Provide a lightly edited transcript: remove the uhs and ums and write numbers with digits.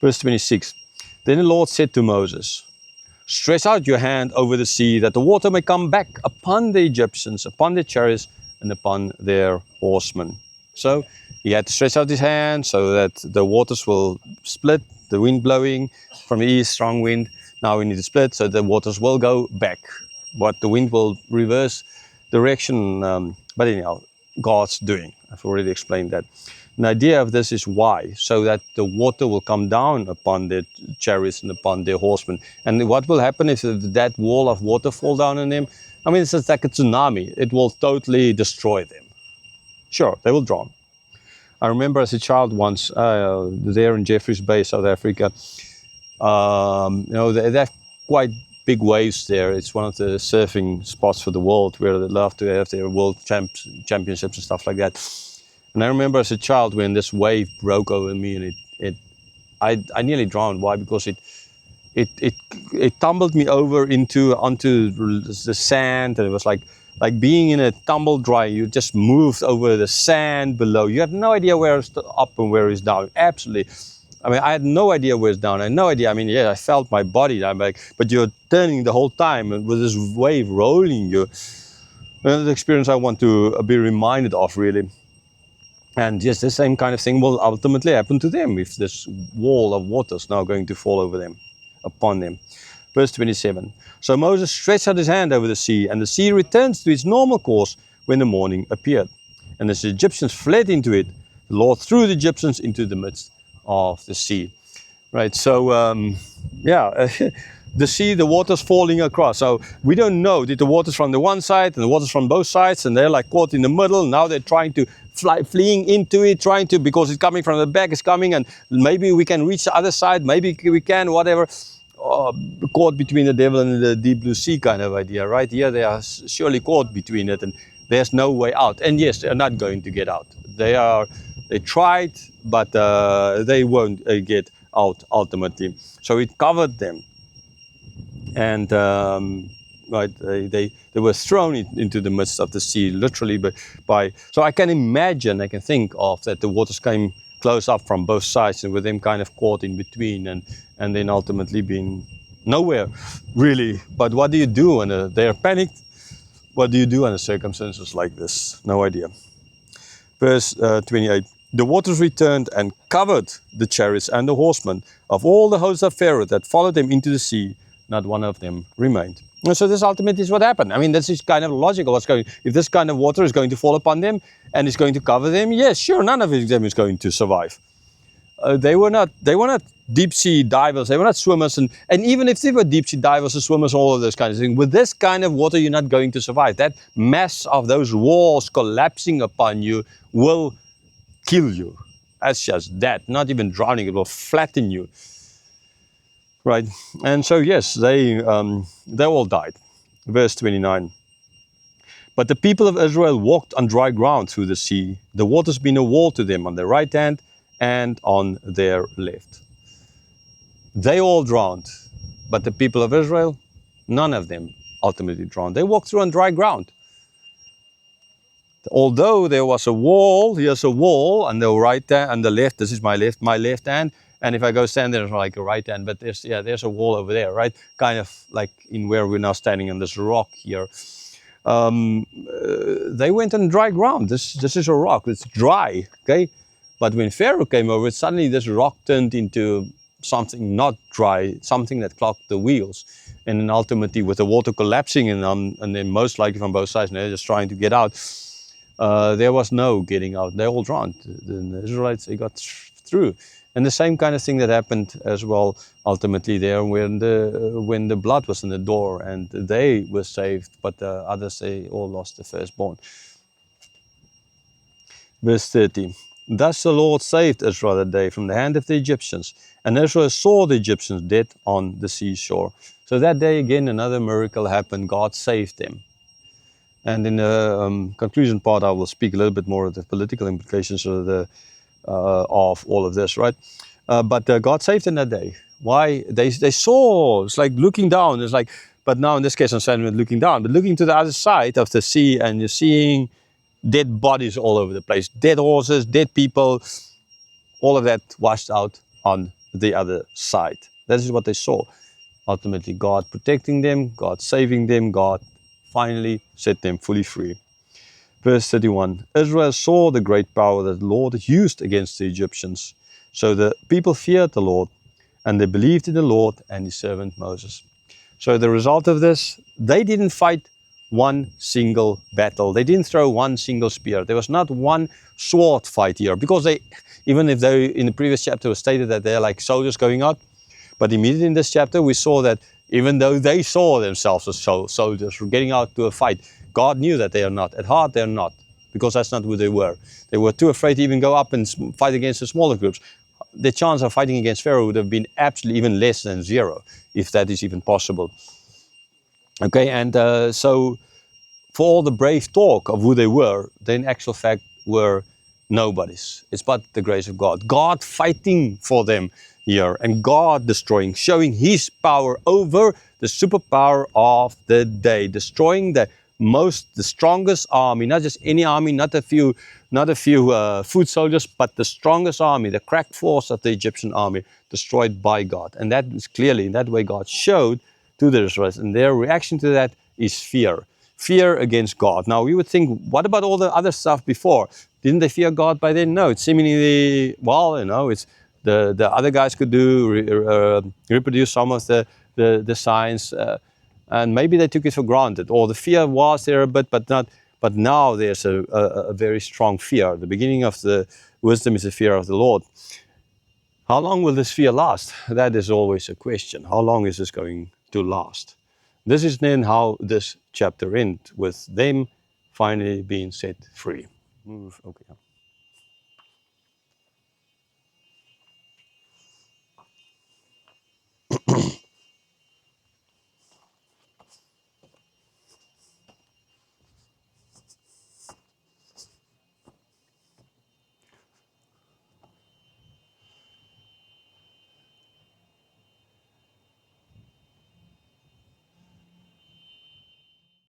Verse 26. Then the Lord said to Moses, stretch out your hand over the sea, that the water may come back upon the Egyptians, upon their chariots, and upon their horsemen. So he had to stretch out his hand so that the waters will split, the wind blowing from the east, strong wind. Now we need to split so the waters will go back. But the wind will reverse direction. But anyhow, God's doing. I've already explained that. The idea of this is why? So that the water will come down upon their chariots and upon their horsemen. And what will happen if that wall of water fall down on them? I mean, it's just like a tsunami. It will totally destroy them. Sure, they will drown. I remember as a child once, there in Jeffreys Bay, South Africa, they have quite big waves there. It's one of the surfing spots for the world where they love to have their world championships and stuff like that. And I remember as a child when this wave broke over me, and I nearly drowned. Why? Because it tumbled me over onto the sand, and it was like being in a tumble dry. You just moved over the sand below. You have no idea where it's up and where it's down. Absolutely. I mean, I had no idea where it's down. I had no idea. I mean, yeah, I felt my body. I'm like, but you're turning the whole time, and with this wave rolling you. That's the experience I want to be reminded of, really. And yes, the same kind of thing will ultimately happen to them if this wall of water is now going to fall over them, upon them. Verse 27. So Moses stretched out his hand over the sea, and the sea returns to its normal course when the morning appeared. And as the Egyptians fled into it, the Lord threw the Egyptians into the midst of the sea. Right, so the sea, the water's falling across. So we don't know, did the water's from the one side and the water's from both sides, and they're like caught in the middle. Now they're trying to fleeing into it, because it's coming from the back, it's coming, and maybe we can reach the other side, maybe we can, whatever. Caught between the devil and the deep blue sea kind of idea, right? Here they are surely caught between it, and there's no way out. And yes, they're not going to get out. They tried, but they won't get out ultimately. So it covered them, and right, they were thrown into the midst of the sea, literally. By so I can imagine, I can think of that the waters came close up from both sides, and with them kind of caught in between, and then ultimately being nowhere really. But what do you do when they're panicked? What do you do under circumstances like this? No idea. Verse 28. The waters returned and covered the chariots and the horsemen of all the hosts of Pharaoh that followed them into the sea. Not one of them remained. And so this ultimately is what happened. I mean, this is kind of logical. If this kind of water is going to fall upon them and is going to cover them, yes, sure, none of them is going to survive. They were not deep sea divers. They were not swimmers, and even if they were deep sea divers or swimmers, all of those kinds of things, with this kind of water, you're not going to survive. That mass of those walls collapsing upon you will kill you. That's just that. Not even drowning, it will flatten you. Right, and so yes, they all died. Verse 29. But the people of Israel walked on dry ground through the sea. The waters being a wall to them on their right hand and on their left. They all drowned, but the people of Israel, none of them ultimately drowned. They walked through on dry ground. Although there was a wall, here's a wall on the right hand and the left. This is my left hand. And if I go stand there, it's like a right hand, but there's a wall over there, right? Kind of like in where we're now standing on this rock here. They went on dry ground. This is a rock. It's dry, okay? But when Pharaoh came over, suddenly this rock turned into something not dry, something that clogged the wheels. And then ultimately, with the water collapsing and then most likely from both sides, and they're just trying to get out, there was no getting out. They all drowned. The Israelites, they got through. And the same kind of thing that happened as well ultimately there when the blood was in the door, and they were saved, but the others, they all lost the firstborn. Verse 30. Thus the Lord saved Israel that day from the hand of the Egyptians, and Israel saw the Egyptians dead on the seashore. So that day again another miracle happened. God saved them. And in the conclusion part, I will speak a little bit more of the political implications of all of this, right? But God saved them that day. Why? They saw, it's like looking down. It's like, but now in this case I'm saying looking down, but looking to the other side of the sea, and you're seeing dead bodies all over the place. Dead horses, dead people, all of that washed out on the other side. That is what they saw. Ultimately, God protecting them, God saving them, God finally set them fully free. Verse 31, Israel saw the great power that the Lord used against the Egyptians. So the people feared the Lord, and they believed in the Lord and his servant Moses. So the result of this, they didn't fight one single battle. They didn't throw one single spear. There was not one sword fight here, because they, even if they in the previous chapter was stated that they're like soldiers going out, but immediately in this chapter we saw that even though they saw themselves as soldiers getting out to a fight, God knew that they are not. At heart they are not, because that's not who they were. They were too afraid to even go up and fight against the smaller groups. The chance of fighting against Pharaoh would have been absolutely even less than zero, if that is even possible. Okay, and so for all the brave talk of who they were, they in actual fact were nobodies. It's but the grace of God. God fighting for them here, and God destroying, showing his power over the superpower of the day, destroying the strongest army, not just any army, not a few foot soldiers, but the strongest army, the crack force of the Egyptian army, destroyed by God. And that is clearly, in that way, God showed to the Israelites, and their reaction to that is fear. Fear against God. Now we would think, what about all the other stuff before? Didn't they fear God by then? No, it's seemingly, well, it's the other guys could reproduce some of the signs, and maybe they took it for granted, or the fear was there a bit, but not. But now there's a very strong fear. The beginning of the wisdom is the fear of the Lord. How long will this fear last? That is always a question. How long is this going to last? This is then how this chapter ends, with them finally being set free. Okay.